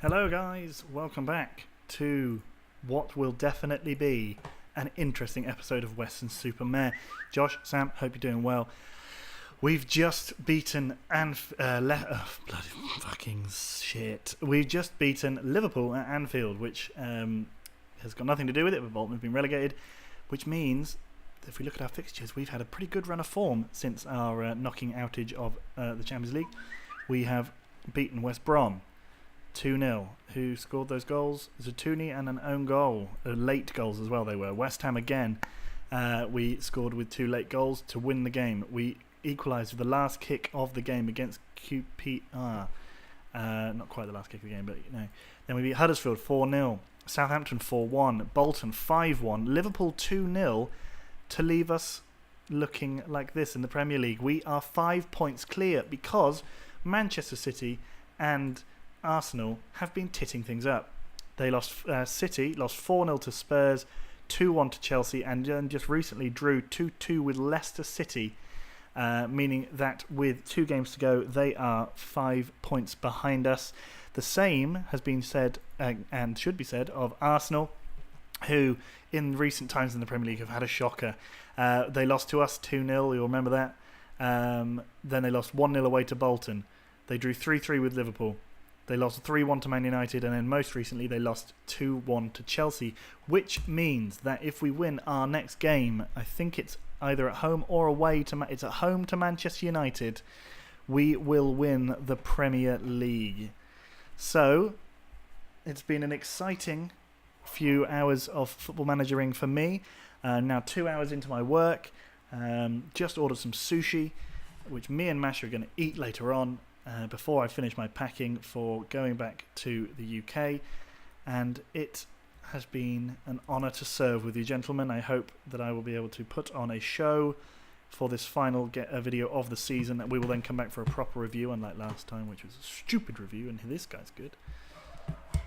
Hello guys, welcome back to what will definitely be an interesting episode of Weston Super Mare. Josh, Sam, hope you're doing well. We've just beaten bloody fucking shit. We've just beaten Liverpool at Anfield, which has got nothing to do with it, but Bolton have been relegated, which means that if we look at our fixtures, we've had a pretty good run of form since our knocking outage of the Champions League. We have beaten West Brom 2-0. Who scored those goals? Zatuni and an own goal. Late goals as well they were. West Ham again. We scored with 2 late goals to win the game. We equalised with the last kick of the game against QPR. Not quite the last kick of the game, but you know. Then we beat Huddersfield 4-0. Southampton 4-1. Bolton 5-1. Liverpool 2-0 to leave us looking like this in the Premier League. We are 5 points clear because Manchester City and Arsenal have been titting things up. They lost. City lost 4-0 to Spurs, 2-1 to Chelsea, and then just recently drew 2-2 with Leicester City, meaning that with 2 games to go, they are 5 points behind us. The same has been said and should be said of Arsenal, who in recent times in the Premier League have had a shocker. They lost to us 2-0, you'll remember that. Then they lost 1-0 away to Bolton. They drew 3-3 with Liverpool. They lost 3-1 to Man United, and then most recently they lost 2-1 to Chelsea, which means that if we win our next game, I think it's either at home or away it's at home to Manchester United, we will win the Premier League. So it's been an exciting few hours of football managering for me. Now 2 hours into my work, just ordered some sushi, which me and Masha are going to eat later on. Before I finish my packing for going back to the UK, and it has been an honour to serve with you gentlemen. I hope that I will be able to put on a show for this final video of the season, and we will then come back for a proper review, unlike last time, which was a stupid review, and this guy's good.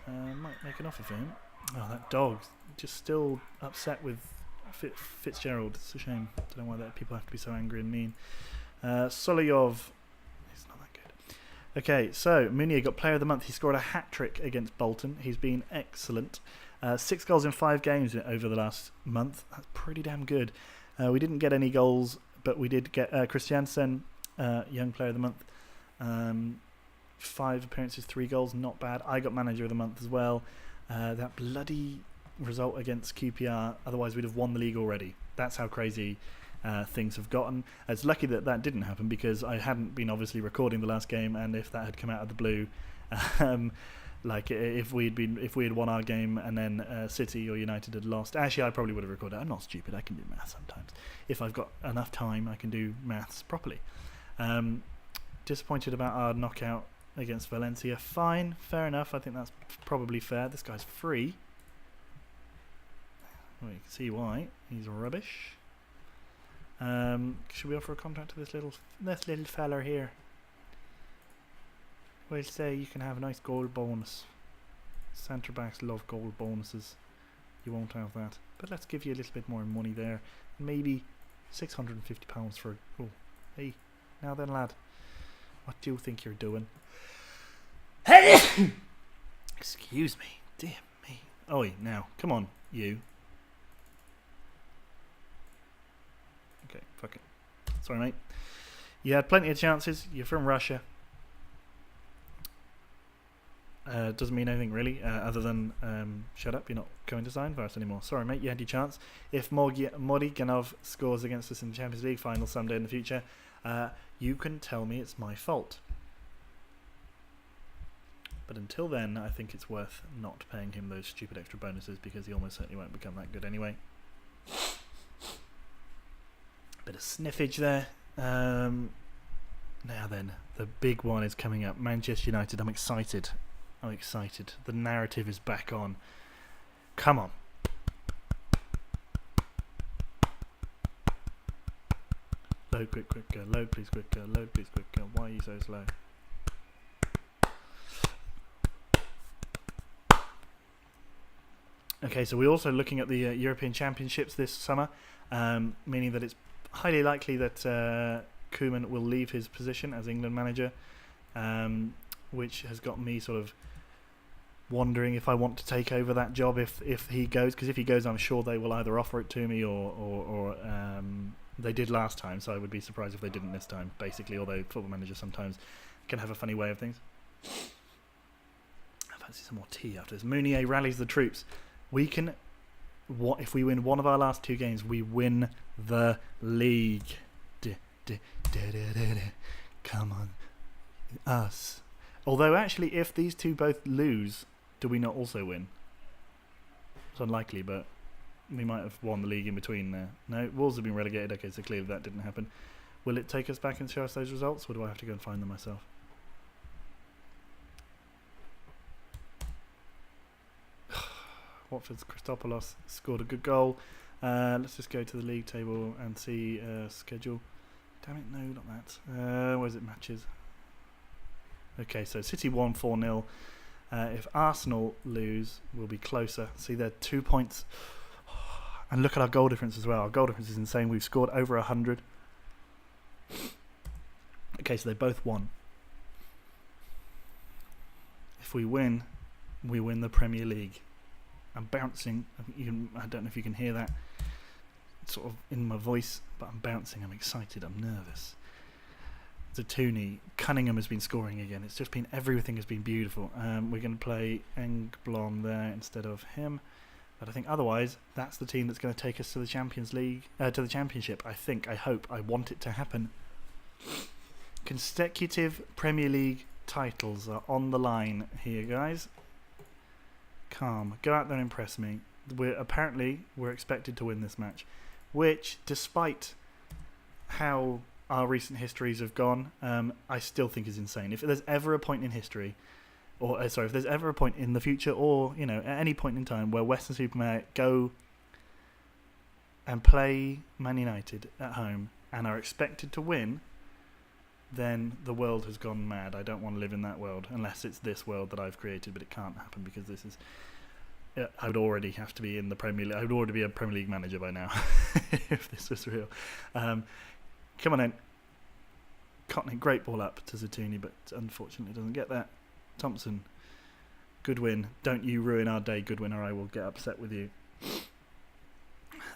Might make an offer for him. Oh, that dog, just still upset with Fitzgerald. It's a shame. I don't know why that people have to be so angry and mean. Solayov. Okay, so Munier got Player of the Month. He scored a hat-trick against Bolton. He's been excellent. 6 goals in 5 games over the last month. That's pretty damn good. We didn't get any goals, but we did get Christiansen, Young Player of the Month. 5 appearances, 3 goals, not bad. I got Manager of the Month as well. That bloody result against QPR, otherwise we'd have won the league already. That's how crazy things have gotten. It's lucky that didn't happen because I hadn't been obviously recording the last game, and if that had come out of the blue, like if we had won our game and then City or United had lost, actually I probably would have recorded. I'm not stupid. I can do maths sometimes. If I've got enough time, I can do maths properly. Disappointed about our knockout against Valencia. Fine, fair enough. I think that's probably fair. This guy's free. Well, you can see why. He's rubbish. Should we offer a contract to this little fella here? We'll say you can have a nice goal bonus. Centre backs love goal bonuses. You won't have that, but let's give you a little bit more money there. Maybe £650 for. Oh, hey, now then, lad, what do you think you're doing? Excuse me, dear me. Oi, now, come on, you. Okay, fuck it. Sorry, mate. You had plenty of chances. You're from Russia. Doesn't mean anything really, other than shut up, you're not going to sign for us anymore. Sorry, mate, you had your chance. If Moriganov scores against us in the Champions League final someday in the future, you can tell me it's my fault. But until then, I think it's worth not paying him those stupid extra bonuses because he almost certainly won't become that good anyway. Bit of sniffage there. Now then, the big one is coming up. Manchester United. I'm excited. The narrative is back on. Come on. Load quicker. Load please quicker. Load please quicker. Why are you so slow? Okay, so we're also looking at the European Championships this summer, meaning that it's highly likely that Koeman will leave his position as England manager, which has got me sort of wondering if I want to take over that job if he goes, because if he goes, I'm sure they will either offer it to me or they did last time, so I would be surprised if they didn't this time, basically, although Football Manager sometimes can have a funny way of things. I fancy some more tea after this. Mounier rallies the troops. We can... What if we win one of our last 2 games? We win the league. Come on. Us. Although, actually, if these 2 both lose, do we not also win? It's unlikely, but we might have won the league in between there. No, Wolves have been relegated. Okay, so clearly that didn't happen. Will it take us back and show us those results, or do I have to go and find them myself? Watford's Christopoulos scored a good goal. Let's just go to the league table and see schedule. Damn it, no, not that. Where is it? Matches. Okay, so City won 4-0. If Arsenal lose, we'll be closer. See, they're 2 points. And look at our goal difference as well. Our goal difference is insane. We've scored over 100. Okay, so they both won. If we win the Premier League. I'm bouncing. I don't know if you can hear that sort of in my voice, but I'm bouncing. I'm excited. I'm nervous. Zatuni, Cunningham has been scoring again. It's just been, everything has been beautiful. We're going to play Engblom there instead of him. But I think otherwise, that's the team that's going to take us to the Champions League, to the Championship. I think, I hope, I want it to happen. Consecutive Premier League titles are on the line here, guys. Calm. Go out there and impress me. We're expected to win this match, which, despite how our recent histories have gone, I still think is insane. If there's ever a point in history, or if there's ever a point in the future, or at any point in time where Weston Super Mare go and play Man United at home and are expected to win, then the world has gone mad. I don't want to live in that world unless it's this world that I've created, but it can't happen because this is... I would already have to be in the Premier League. I would already be a Premier League manager by now if this was real. Come on in. Cotney, great ball up to Zatuni, but unfortunately doesn't get that. Thompson, good win. Don't you ruin our day, Goodwin, or I will get upset with you.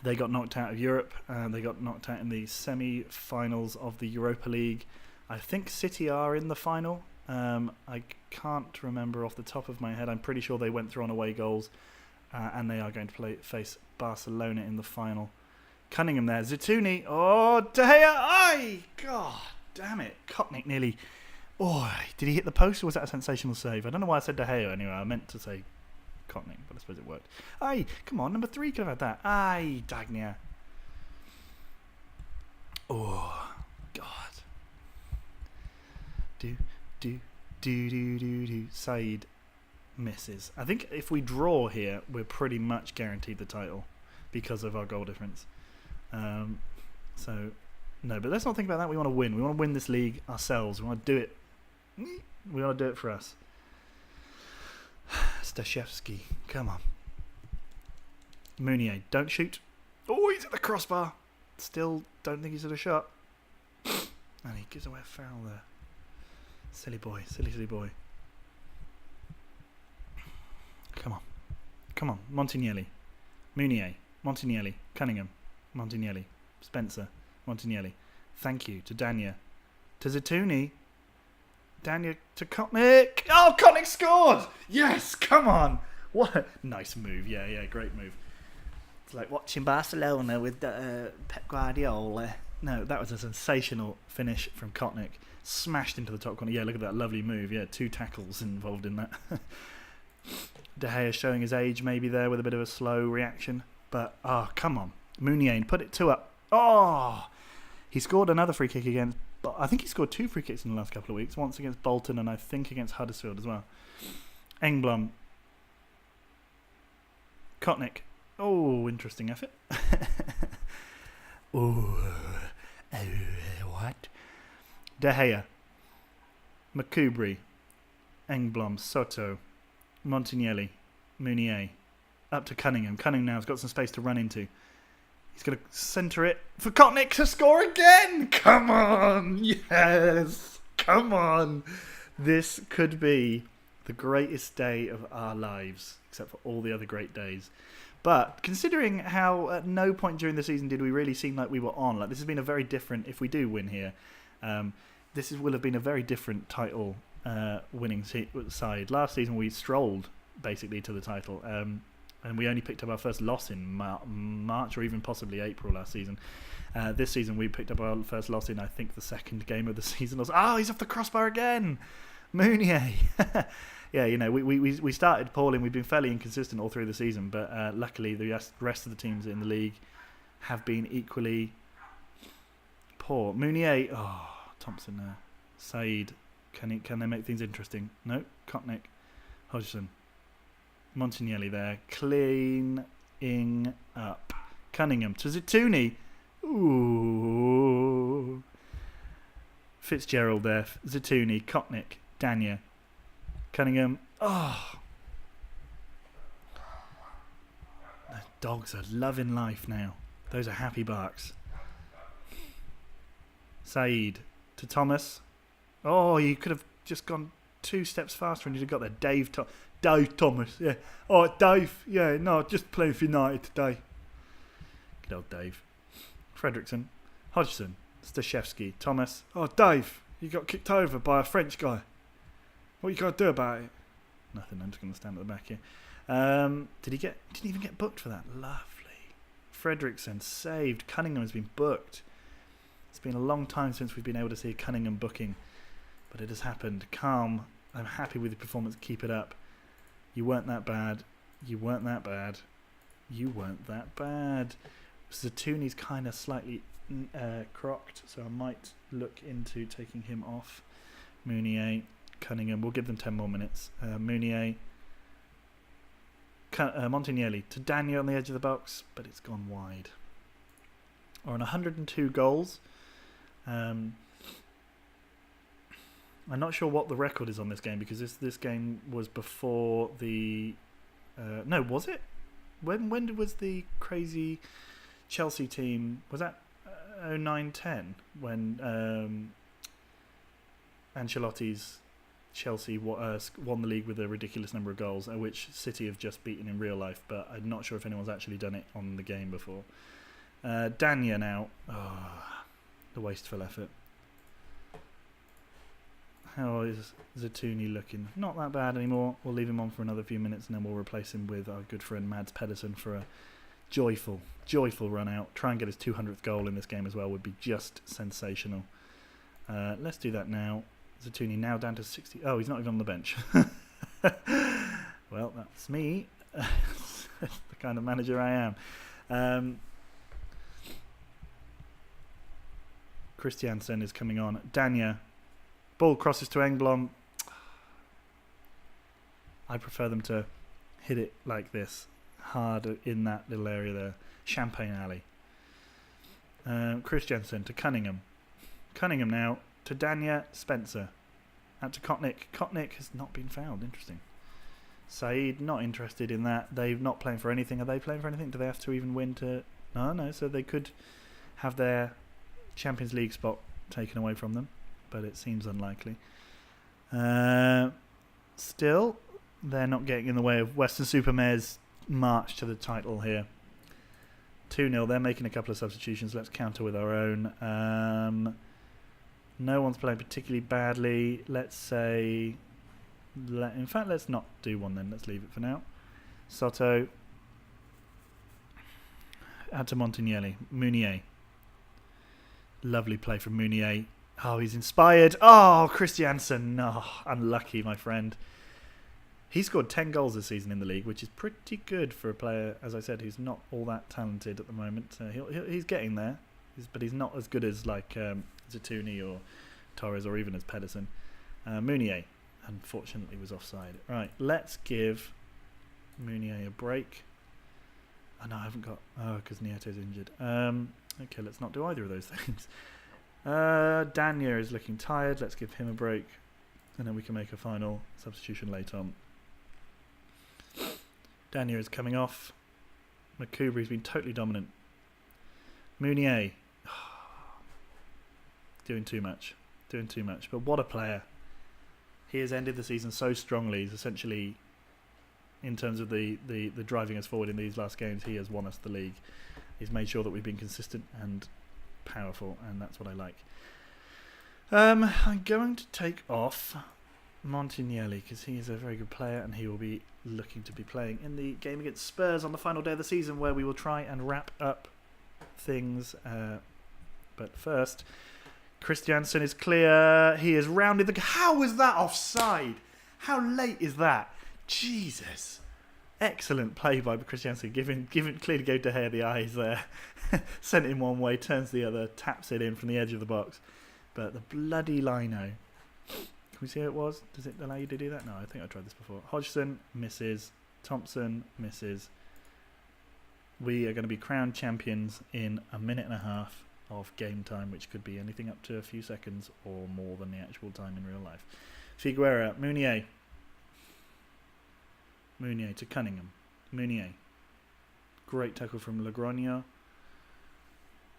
They got knocked out of Europe. They got knocked out in the semi-finals of the Europa League. I think City are in the final. I can't remember off the top of my head. I'm pretty sure they went through on away goals, and they are going to face Barcelona in the final. Cunningham there. Zatuni. Oh, De Gea. Aye! God damn it. Kotnik nearly... Oh, did he hit the post, or was that a sensational save? I don't know why I said De Gea anyway. I meant to say Kotnik, but I suppose it worked. Aye, come on. Number 3 could have had that. Aye, Dagnia. Oh, God. Do. Said misses. I think if we draw here, we're pretty much guaranteed the title because of our goal difference. So, no, but let's not think about that. We want to win. We want to win this league ourselves. We want to do it. We want to do it for us. Stashevsky, come on. Mounier, don't shoot. Oh, he's at the crossbar. Still don't think he's at a shot. And he gives away a foul there. Silly boy, silly boy. Come on, Montignelli, Mounier, Montignelli, Cunningham, Montignelli, Spencer, Montignelli. Thank you to Dania, to Zatuni, Dania to Kotnik. Oh, Kotnik scored! Yes, come on! What a nice move. Yeah, great move. It's like watching Barcelona with Pep Guardiola. No, that was a sensational finish from Kotnik. Smashed into the top corner. Yeah, look at that lovely move. Yeah, 2 tackles involved in that. De Gea showing his age maybe there with a bit of a slow reaction. But, come on. Mounier, put it 2 up. Oh! He scored another free kick again. But I think he scored 2 free kicks in the last couple of weeks. Once against Bolton and I think against Huddersfield as well. Engblom. Kotnik. Oh, interesting effort. What? De Gea, Makubri, Engblom, Soto, Montignelli, Mounier, up to Cunningham. Cunningham now has got some space to run into. He's going to centre it for Kotnik to score again. Come on, yes, come on. This could be The greatest day of our lives, except for all the other great days. But considering how at no point during the season did we really seem like we were on, like this has been a very different, if we do win here, will have been a very different title winning side. Last season we strolled basically to the title, and we only picked up our first loss in March or even possibly April last season. This season we picked up our first loss in, I think, the second game of the season. Oh, he's off the crossbar again! Meunier! Yeah, you know, we started poorly and we've been fairly inconsistent all through the season, but luckily the rest of the teams in the league have been equally poor. Meunier, Thompson there. Said, can they make things interesting? No, Kotnik, Hodgson. Montignelli there, cleaning up. Cunningham to Zitouni. Ooh. Fitzgerald there, Zitouni, Kotnik, Dania. Cunningham. Oh. The dogs are loving life now. Those are happy barks. Said to Thomas. Oh, you could have just gone 2 steps faster and you'd have got there. Dave Thomas, yeah. Oh, Dave, yeah, no, just playing for United today. Good old Dave. Fredrickson. Hodgson. Stashevsky. Thomas. Oh, Dave, you got kicked over by a French guy. What you got to do about it? Nothing, I'm just going to stand at the back here. Didn't even get booked for that. Lovely. Fredrickson saved. Cunningham has been booked. It's been a long time since we've been able to see a Cunningham booking, but it has happened. Calm. I'm happy with your performance. Keep it up. You weren't that bad. You weren't that bad. You weren't that bad. Zatouni's kind of slightly crocked, so I might look into taking him off. Meunier. Cunningham, we'll give them 10 more minutes. Meunier, Montignelli to Daniel on the edge of the box, but it's gone wide. Or on 102 goals. I'm not sure what the record is on this game because this game was before the. No, was it? When was the crazy Chelsea team? Was that 09-10 when Ancelotti's Chelsea won the league with a ridiculous number of goals, which City have just beaten in real life, but I'm not sure if anyone's actually done it on the game before. Dania now. Oh, the wasteful effort. How is Zatouni looking? Not that bad anymore. We'll leave him on for another few minutes and then we'll replace him with our good friend Mads Pedersen for a joyful run out. Try and get his 200th goal in this game as well would be just sensational. Let's do that now. Zatouni now down to 60. Oh, he's not even on the bench. Well, that's me. That's the kind of manager I am. Christiansen is coming on. Dania. Ball crosses to Engblom. I prefer them to hit it like this. Hard in that little area there. Champagne Alley. Christiansen to Cunningham. Cunningham now to Dania. Spencer. Out to Kotnik. Kotnik has not been found. Interesting. Said, not interested in that. They're not playing for anything. Are they playing for anything? Do they have to even win to... No. So they could have their Champions League spot taken away from them. But it seems unlikely. Still, they're not getting in the way of Weston Super Mare's march to the title here. 2-0. They're making a couple of substitutions. Let's counter with our own. No one's playing particularly badly. Let's say... in fact, let's not do one then. Let's leave it for now. Soto. Add to Montignelli. Meunier. Lovely play from Meunier. Oh, he's inspired. Oh, Christiansen. Oh, unlucky, my friend. He scored 10 goals this season in the league, which is pretty good for a player, as I said, who's not all that talented at the moment. He's getting there, but he's not as good as like Zatouni or Torres or even as Pedersen. Meunier, unfortunately, was offside. Right, let's give Meunier a break. Oh, no, I haven't got... Oh, because Nieto's injured. Okay, let's not do either of those things. Dania is looking tired. Let's give him a break. And then we can make a final substitution later on. Dania is coming off. Makubri's been totally dominant. Meunier. Doing too much. But what a player. he has ended the season so strongly. He's essentially, in terms of the driving us forward in these last games, he has won us the league. He's made sure that we've been consistent and powerful, and that's what I like. I'm going to take off Montignelli because he is a very good player, and he will be looking to be playing in the game against Spurs on the final day of the season, where we will try and wrap up things. But first, Christiansen is clear. He has rounded the... How was that offside? How late is that? Jesus. Excellent play by Christiansen. Giving clearly go De Gea the eyes there. Sent him one way, turns the other, taps it in from the edge of the box. But the bloody lino. Can we see who it was? Does it allow you to do that? No, I think I tried this before. Hodgson misses. Thompson misses. We are going to be crowned champions in a minute and a half of game time, which could be anything up to a few seconds or more than the actual time in real life. Figueroa, Mounier to Cunningham. Mounier. Great tackle from Logroño.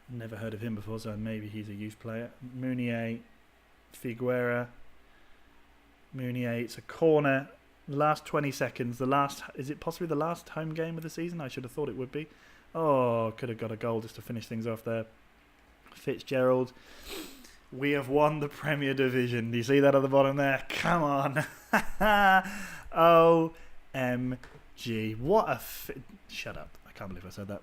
Never heard of him before, so maybe he's a youth player. Mounier, Figueroa. Mounier, it's a corner. Last 20 seconds. Is it possibly the last home game of the season? I should have thought it would be. Oh, could have got a goal just to finish things off there. Fitzgerald. We have won the Premier Division. Do you see that at the bottom there? Come on. OMG. What a... Shut up. I can't believe I said that.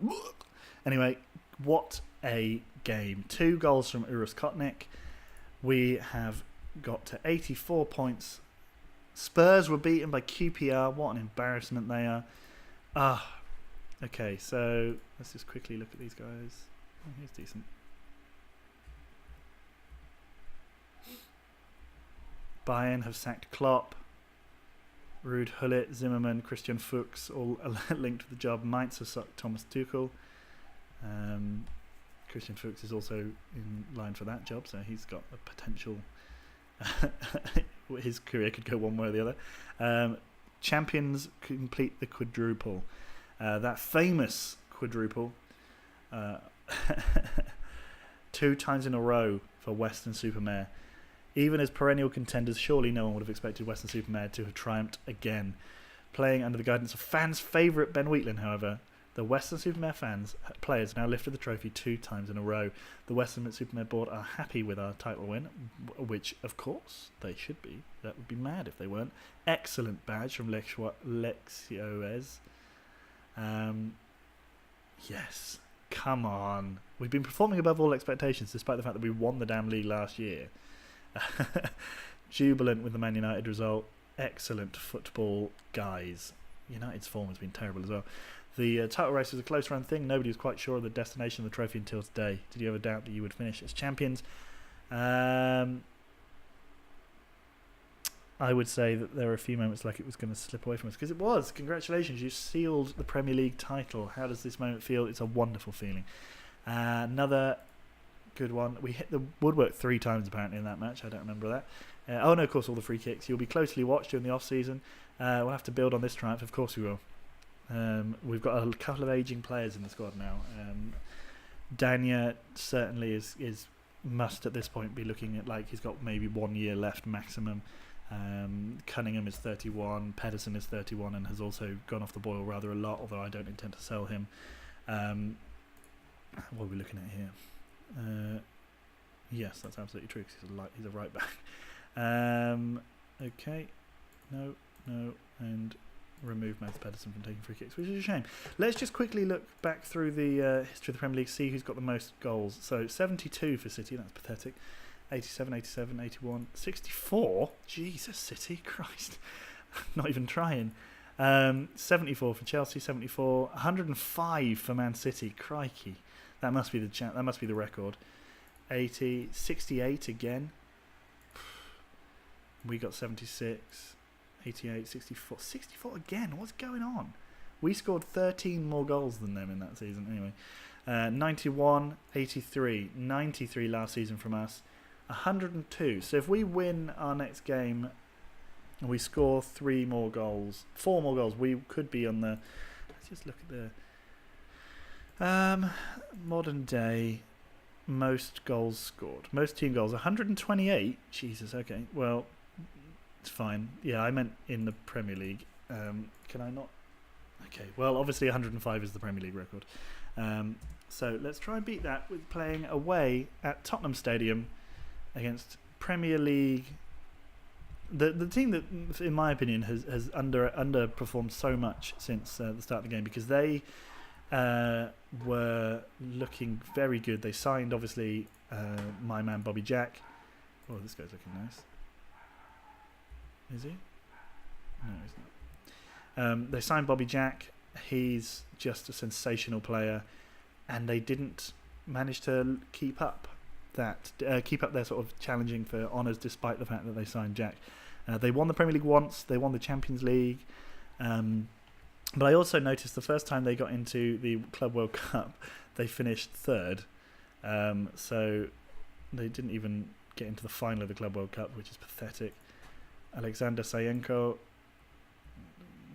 Anyway, what a game. 2 goals from Urus Kotnik. We have got to 84 points. Spurs were beaten by QPR. What an embarrassment they are. Okay, so let's just quickly look at these guys. Oh, he's decent. Bayern have sacked Klopp. Ruud Gullit, Zimmerman, Christian Fuchs, all linked to the job. Mainz have sacked Thomas Tuchel. Christian Fuchs is also in line for that job, so he's got a potential... his career could go one way or the other. Champions complete the quadruple. That famous quadruple. 2 times in a row for Weston Super Mare. Even as perennial contenders, surely no one would have expected Weston Super Mare to have triumphed again. Playing under the guidance of fans' favourite Ben Wheatland, however, the Weston Super Mare players now lifted the trophy 2 times in a row. The Weston Super Mare board are happy with our title win, which, of course, they should be. That would be mad if they weren't. Excellent badge from Lexioez. Yes, come on. We've been performing above all expectations, despite the fact that we won the damn league last year. Jubilant with the Man United result. Excellent football, guys. United's form has been terrible as well. The title race was a close run thing. Nobody was quite sure of the destination of the trophy until today. Did you ever doubt that you would finish as champions? I would say that there were a few moments like it was going to slip away from us, because it was. Congratulations, you sealed the Premier League title. How does this moment feel? It's a wonderful feeling. Another good one. We hit the woodwork 3 times apparently in that match. I don't remember that. Oh no, of course, all the free kicks. You'll be closely watched during the off season. We'll have to build on this triumph. Of course we will. We've got a couple of ageing players in the squad now. Dania certainly is must at this point be looking at like he's got maybe 1 year left maximum. Cunningham is 31, Pedersen is 31 and has also gone off the boil rather a lot, although I don't intend to sell him. What are we looking at here? Yes, that's absolutely true, because he's a right back. Okay, no, and remove Mads Pedersen from taking free kicks, which is a shame. Let's just quickly look back through the history of the Premier League, see who's got the most goals. So 72 for City, that's pathetic. 87, 87, 81, 64. Jesus, City, Christ. Not even trying. 74 for Chelsea, 74. 105 for Man City, crikey. That must be the record. 80, 68 again. We got 76, 88, 64. 64 again, what's going on? We scored 13 more goals than them in that season. Anyway, 91, 83, 93 last season from us. 102. So if we win our next game and we score 4 more goals, we could be on the... Let's just look at the modern day most goals scored. Most team goals, 128. Jesus, okay. Well, It's fine. Yeah, I meant in the Premier League. Can I not? Okay, well, obviously 105 is the Premier League record. So let's try and beat that with playing away at Tottenham Stadium against Premier League. The team that, in my opinion, has underperformed so much since the start of the game, because they were looking very good. They signed, obviously, my man Bobby Jack. Oh, this guy's looking nice. Is he? No, he's not. They signed Bobby Jack. He's just a sensational player, and they didn't manage to keep up their sort of challenging for honours, despite the fact that they signed Jack. They won the Premier League once. They won the Champions League. But I also noticed the first time they got into the Club World Cup, they finished third. So they didn't even get into the final of the Club World Cup, which is pathetic. Alexander Sayenko,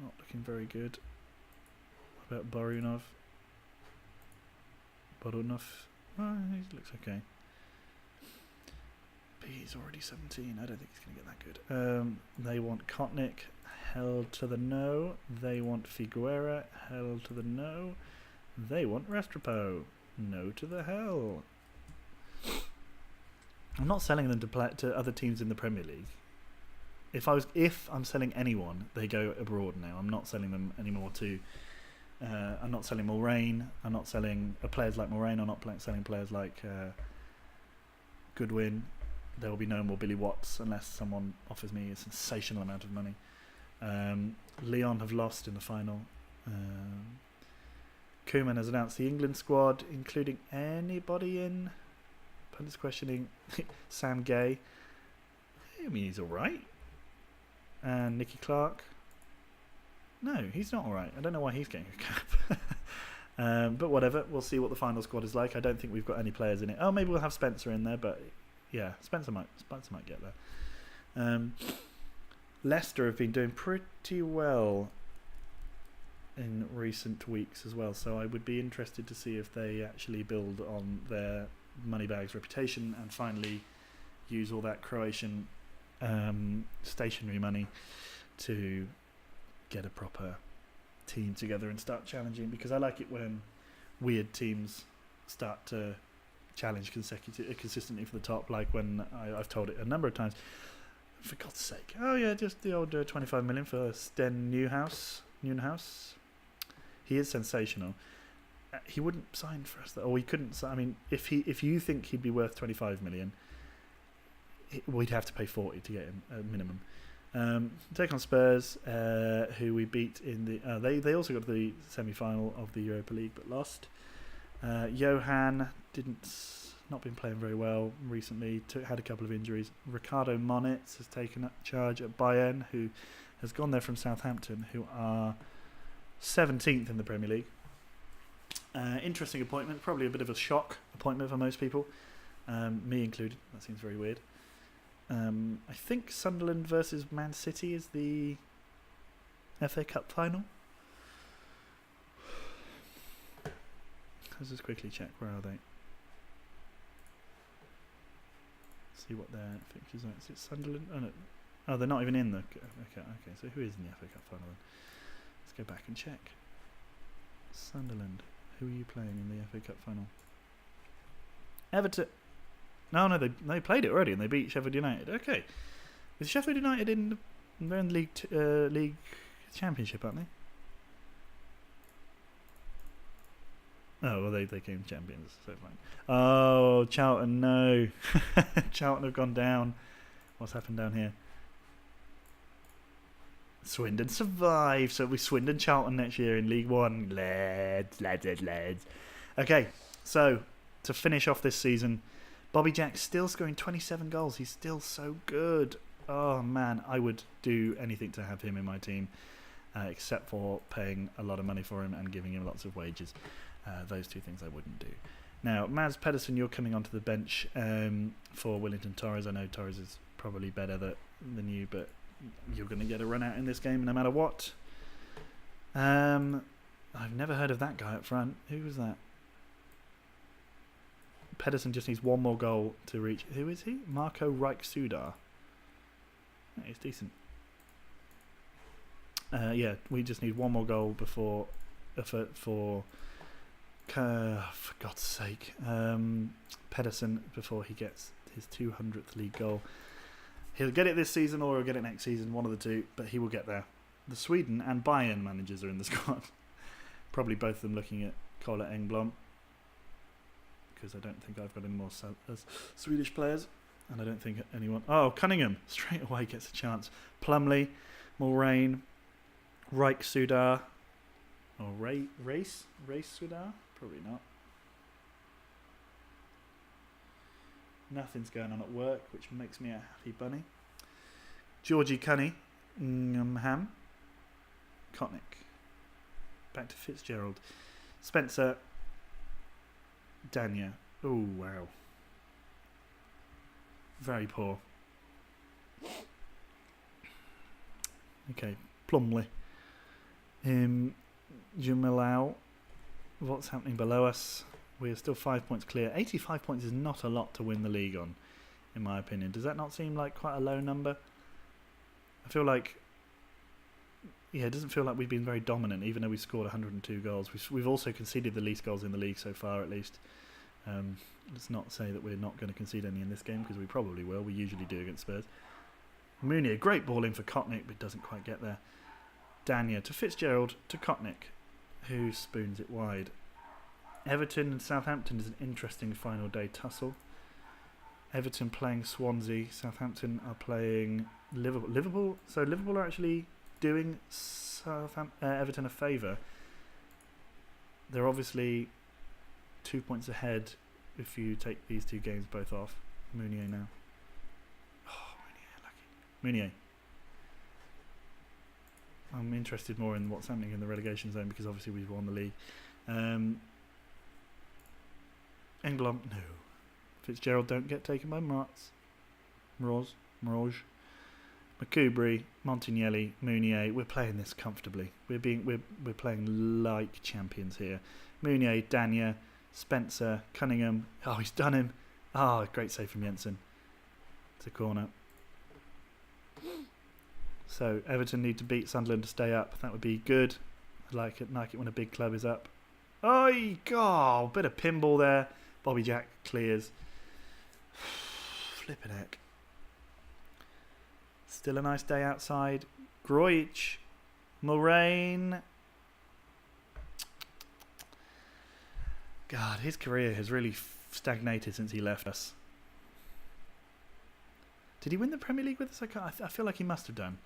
not looking very good. What about Borunov? Oh, he looks okay. But he's already 17. I don't think he's going to get that good. They want Kotnik, held to the no. They want Figuera, held to the no. They want Restrepo, no to the hell. I'm not selling them to other teams in the Premier League. If I'm selling anyone, they go abroad now. I'm not selling them anymore to. I'm not selling Mulrain. I'm not selling players like Mulrain. I'm not selling players like Goodwin. There will be no more Billy Watts unless someone offers me a sensational amount of money. Lyon have lost in the final. Koeman has announced the England squad, including anybody in. Pundits questioning Sam Gay. I mean, he's all right. And Nicky Clark. No, he's not all right. I don't know why he's getting a cap. But whatever. We'll see what the final squad is like. I don't think we've got any players in it. Oh, maybe we'll have Spencer in there, but yeah, Spencer might get there. Leicester have been doing pretty well in recent weeks as well, so I would be interested to see if they actually build on their Moneybags reputation and finally use all that Croatian stationary money to get a proper team together and start challenging, because I like it when weird teams start to challenge consistently for the top, like when I've told it a number of times, for God's sake, oh yeah, just the old 25 million for Sten Newhouse. He is sensational. He wouldn't sign for us, or he couldn't. I mean, if you think he'd be worth 25 million, we'd have to pay 40 to get him at minimum. Take on Spurs, who we beat in the. They also got to the semi-final of the Europa League but lost. Johan not been playing very well recently. Had a couple of injuries. Ricardo Monitz has taken up charge at Bayern, who has gone there from Southampton, who are 17th in the Premier League. Interesting appointment, probably a bit of a shock appointment for most people, me included. That seems very weird. I think Sunderland versus Man City is the FA Cup final. Let's just quickly check, where are they? See what their fixtures are. Is it Sunderland? Oh no. Oh, they're not even in the. Okay. So who is in the FA Cup final then? Let's go back and check. Sunderland. Who are you playing in the FA Cup final? Everton. No, they played it already and they beat Sheffield United. Okay, is Sheffield United in? They're in the League Championship, aren't they? Oh well, they came champions, so fine. Oh, Charlton, no. Charlton have gone down. What's happened down here? Swindon survived, so we Swindon Charlton next year in League One. Lads. Okay, so to finish off this season, Bobby Jack's still scoring 27 goals. He's still so good. Oh man, I would do anything to have him in my team, except for paying a lot of money for him and giving him lots of wages. Those two things I wouldn't do. Now, Mads Pedersen, you're coming onto the bench for Wellington Torres. I know Torres is probably better than you, but you're going to get a run out in this game no matter what. I've never heard of that guy up front. Who was that? Pedersen just needs one more goal to reach. Who is he? Marco Rijksudar. He's decent. Yeah, we just need one more goal before for God's sake, Pedersen, before he gets his 200th league goal. He'll get it this season or he'll get it next season, one of the two, but he will get there. The Sweden and Bayern managers are in the squad. Probably both of them looking at Kola Engblom, because I don't think I've got any more Swedish players, and I don't think anyone... Oh, Cunningham straight away gets a chance. Plumley, Mulrain, Reich Sudar, or Race Sudar? Probably not. Nothing's going on at work, which makes me a happy bunny. Georgie Cunningham, Kotnik. Back to Fitzgerald. Spencer, Dania. Oh, wow. Very poor. Okay, Plumley. Jumilau. What's happening below us? We are still 5 points clear. 85 points is not a lot to win the league on, in my opinion. Does that not seem like quite a low number? I feel like... Yeah, it doesn't feel like we've been very dominant, even though we scored 102 goals. We've also conceded the least goals in the league so far, at least. Let's not say that we're not going to concede any in this game, because we probably will. We usually do against Spurs. Mooney, a great ball in for Kotnik, but doesn't quite get there. Dania to Fitzgerald to Kotnik, who spoons it wide. Everton and Southampton is an interesting final day tussle. Everton playing Swansea. Southampton are playing Liverpool. So Liverpool are actually doing Everton a favour. They're obviously 2 points ahead if you take these two games both off. Mounier now. Oh, Mounier, lucky. Mounier. I'm interested more in what's happening in the relegation zone, because obviously we've won the league. Engblom, no. Fitzgerald don't get taken by Mirage. Macubri, Montignelli, Mounier. We're playing this comfortably. We're playing like champions here. Mounier, Dania, Spencer, Cunningham. Oh, he's done him. Ah, great save from Jensen. It's a corner. So Everton need to beat Sunderland to stay up. That would be good. I like it when a big club is up. Oh, God, bit of pinball there. Bobby Jack clears. Flippin' heck. Still a nice day outside. Groich, Mulrain. God, his career has really stagnated since he left us. Did he win the Premier League with us? I feel like he must have done.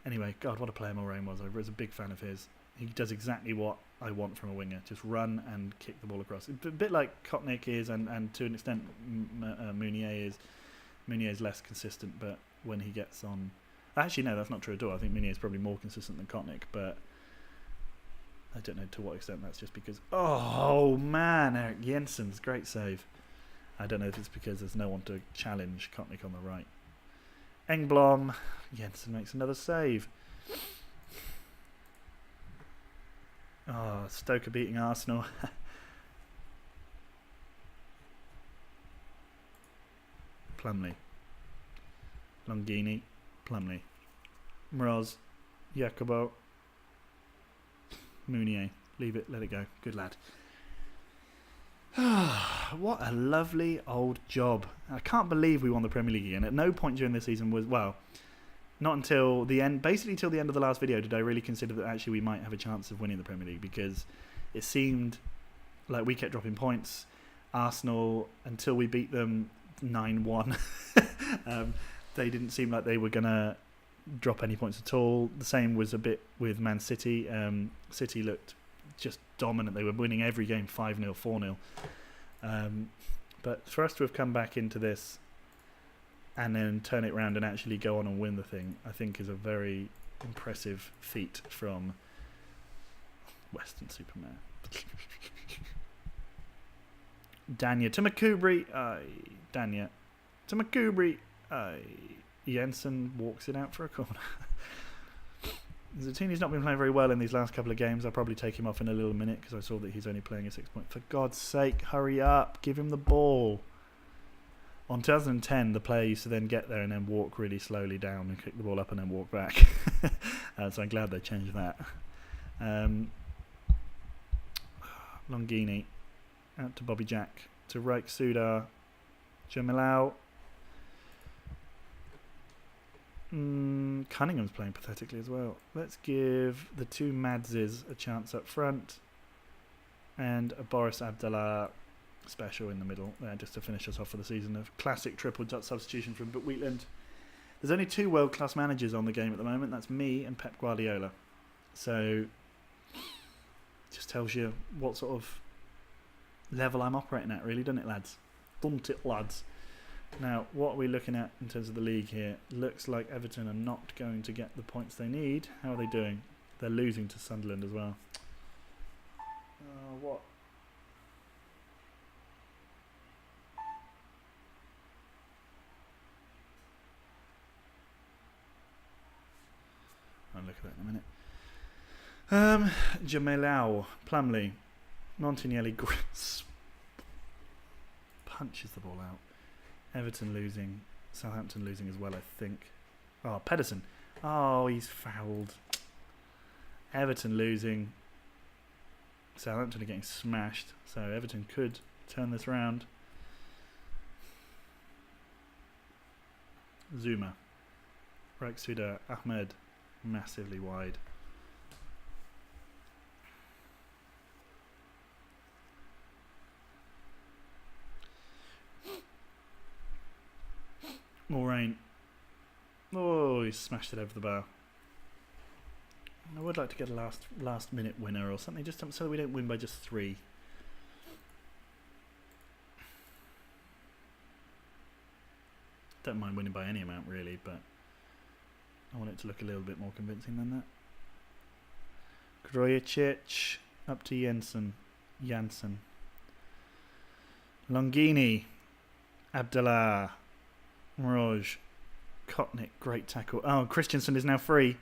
Anyway, God, what a player Mulrain was. I was a big fan of his. He does exactly what I want from a winger. Just run and kick the ball across. A bit like Kotnik is, and to an extent Mounier is. Mounier is less consistent, but when he gets on... Actually, no, that's not true at all. I think Mounier is probably more consistent than Kotnik, but I don't know to what extent that's just because... Oh, man, Eric Jensen's great save. I don't know if it's because there's no one to challenge Kotnik on the right. Engblom. Jensen makes another save. Oh, Stoker beating Arsenal. Plumley. Longini. Plumley. Mroz. Jacobo. Mounier. Leave it, let it go. Good lad. What a lovely old job. I can't believe we won the Premier League again. At no point during this season was, well, not until the end, basically till the end of the last video did I really consider that actually we might have a chance of winning the Premier League, because it seemed like we kept dropping points. Arsenal, until we beat them 9-1, they didn't seem like they were going to drop any points at all. The same was a bit with Man City. City looked just dominant. They were winning every game 5-0, 4-0. But for us to have come back into this and then turn it around and actually go on and win the thing, I think is a very impressive feat from Weston Super Mare. Dania to Macubri. Dania to Macubri. Jensen walks it out for a corner. Zattini's not been playing very well in these last couple of games. I'll probably take him off in a little minute because I saw that he's only playing a 6 point. For God's sake, hurry up. Give him the ball. On 2010, the player used to then get there and then walk really slowly down and kick the ball up and then walk back. So I'm glad they changed that. Longini out to Bobby Jack, to Raik Sudar, Jamilau. Cunningham's playing pathetically as well. Let's give the two Madzes a chance up front, and a Boris Abdallah special in the middle there, just to finish us off for the season. A classic triple substitution from Wheatland. There's only two world-class managers on the game at the moment. That's me and Pep Guardiola. So, just tells you what sort of level I'm operating at, really, doesn't it, lads? Doesn't it, lads? Now, what are we looking at in terms of the league here? Looks like Everton are not going to get the points they need. How are they doing? They're losing to Sunderland as well. What? I'll look at that in a minute. Jamilau, Plumley, Montignelli punches the ball out. Everton losing, Southampton losing as well, I think. Oh, Pedersen. Oh, he's fouled. Everton losing. Southampton are getting smashed, so Everton could turn this round. Zuma. Raik Sudar, Ahmed. Massively wide. More rain. Oh, he smashed it over the bar. I would like to get a last minute winner or something, just so that we don't win by just 3. Don't mind winning by any amount really, but I want it to look a little bit more convincing than that. Grojicic up to Janssen. Longini. Abdallah. Mirage. Kotnik, great tackle. Oh, Christensen is now free.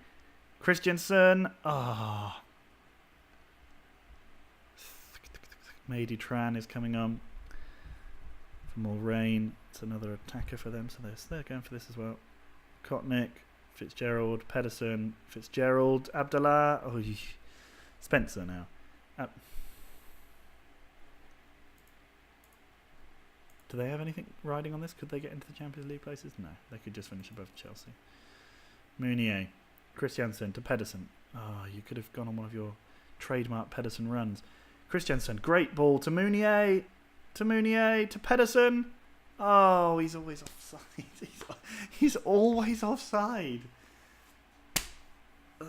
Christensen. Ah. Oh. Mehdi Tran is coming on for more rain. It's another attacker for them, so they're going for this as well. Kotnik, Fitzgerald, Pedersen, Fitzgerald, Abdallah. Oh, Spencer now. Do they have anything riding on this? Could they get into the Champions League places? No, they could just finish above Chelsea. Mounier, Christiansen to Pedersen. Oh, you could have gone on one of your trademark Pedersen runs. Christiansen, great ball to Mounier, to Pedersen. Oh, he's always offside. He's always offside. Ugh.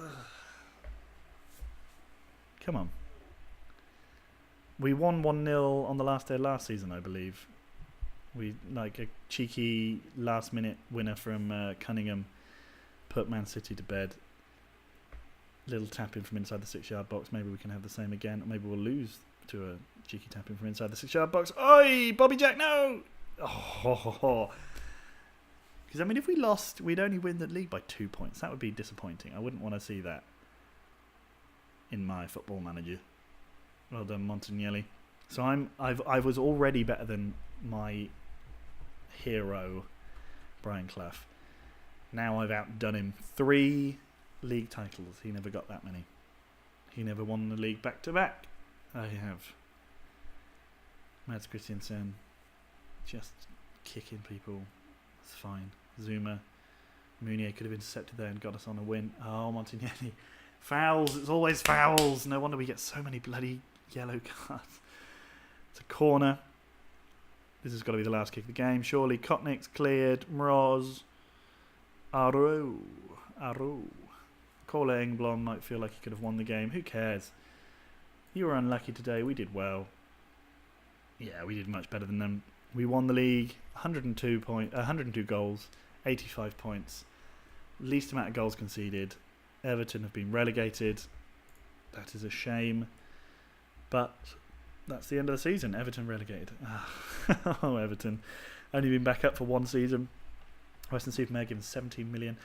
Come on. We won 1-0 on the last day of last season, I believe. We, like a cheeky last-minute winner from Cunningham, put Man City to bed. Little tap-in from inside the 6-yard box. Maybe we can have the same again. Or maybe we'll lose to a cheeky tap-in from inside the 6-yard box. Oi! Bobby Jack, no! Oh, because, I mean, if we lost, we'd only win the league by 2 points. That would be disappointing. I wouldn't want to see that in my football manager. Well done, Montignelli. So I was already better than my hero, Brian Clough. Now I've outdone him. 3 league titles. He never got that many. He never won the league back to back. I have. Mads Christiansen just kicking people. It's fine. Zuma. Mounier could have intercepted there and got us on a win. Oh, Montignelli. Fouls. It's always fouls. No wonder we get so many bloody yellow cards. It's a corner. This has got to be the last kick of the game. Surely Kotnik's cleared. Mroz. Aru. Cole Engblom might feel like he could have won the game. Who cares? You were unlucky today. We did well. Yeah, we did much better than them. We won the league. 102 goals. 85 points. Least amount of goals conceded. Everton have been relegated. That is a shame. But that's the end of the season. Everton relegated. Oh, Everton. Only been back up for 1 season. Weston Super Mare given 17 million.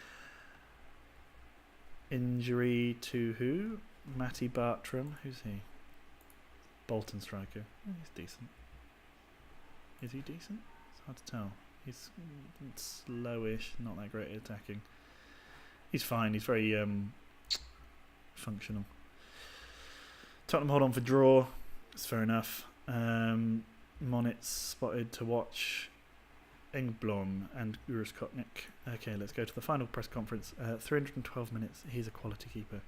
Injury to who? Matty Bartram. Who's he? Bolton striker. He's decent. Is he decent? It's hard to tell. He's slowish, not that great at attacking. He's fine. He's very functional. Tottenham hold on for draw. It's fair enough. Monitz spotted to watch. Engblom and Urus Kotnik. Okay, let's go to the final press conference. 312 minutes. He's a quality keeper.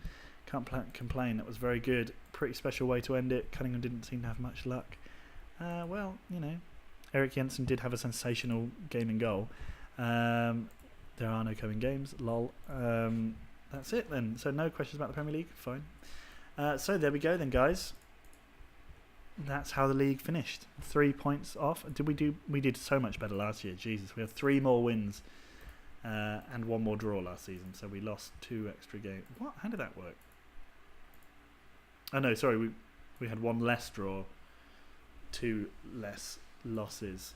Can't complain. That was very good. Pretty special way to end it. Cunningham didn't seem to have much luck. Well, you know, Eric Jensen did have a sensational game and goal. There are no coming games. Lol. That's it then. So no questions about the Premier League. Fine. So there we go then, guys. That's how the league finished. 3 points off. We did so much better last year. Jesus, we had 3 more wins and 1 more draw last season. So we lost 2 extra games. What? How did that work? Oh no, sorry. We had 1 less draw, 2 less losses,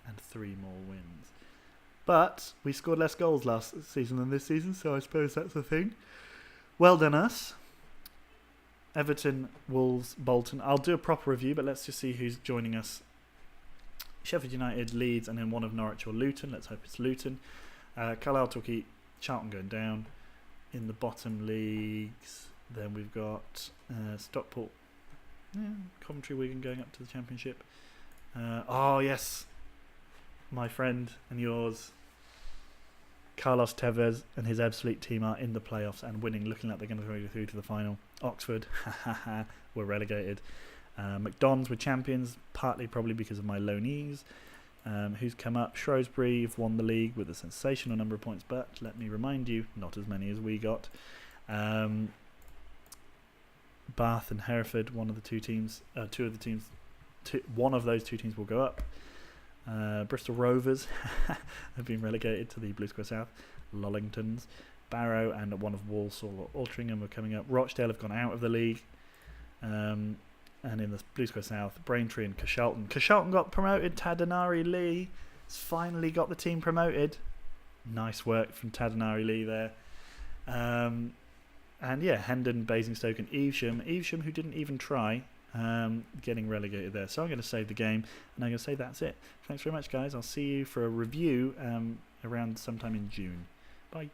and 3 more wins. But we scored less goals last season than this season, so I suppose that's a thing. Well done us. Everton, Wolves, Bolton. I'll do a proper review, but let's just see who's joining us. Sheffield United, Leeds, and then one of Norwich or Luton. Let's hope it's Luton. Carlisle, Torquay, Charlton going down. In the bottom leagues, then we've got Stockport, Coventry, Wigan going up to the Championship. Oh, yes. My friend and yours, Carlos Tevez and his absolute team are in the playoffs and winning, looking like they're going to go through to the final. Oxford, were relegated. McDonald's were champions, partly probably because of my loanees. Who's come up? Shrewsbury have won the league with a sensational number of points, but let me remind you, not as many as we got. Bath and Hereford, one of the 2 teams, one of those 2 teams will go up. Bristol Rovers have been relegated to the Blue Square South. Lollingtons, Barrow, and one of Walsall or Altrincham are coming up. Rochdale have gone out of the league. And in the Blue Square South, Braintree and Cashalton. Cashalton got promoted. Tadanari Lee has finally got the team promoted. Nice work from Tadanari Lee there. And yeah, Hendon, Basingstoke, and Evesham. Evesham, who didn't even try, getting relegated there. So I'm going to save the game, and I'm going to say that's it. Thanks very much, guys. I'll see you for a review around sometime in June. Bye.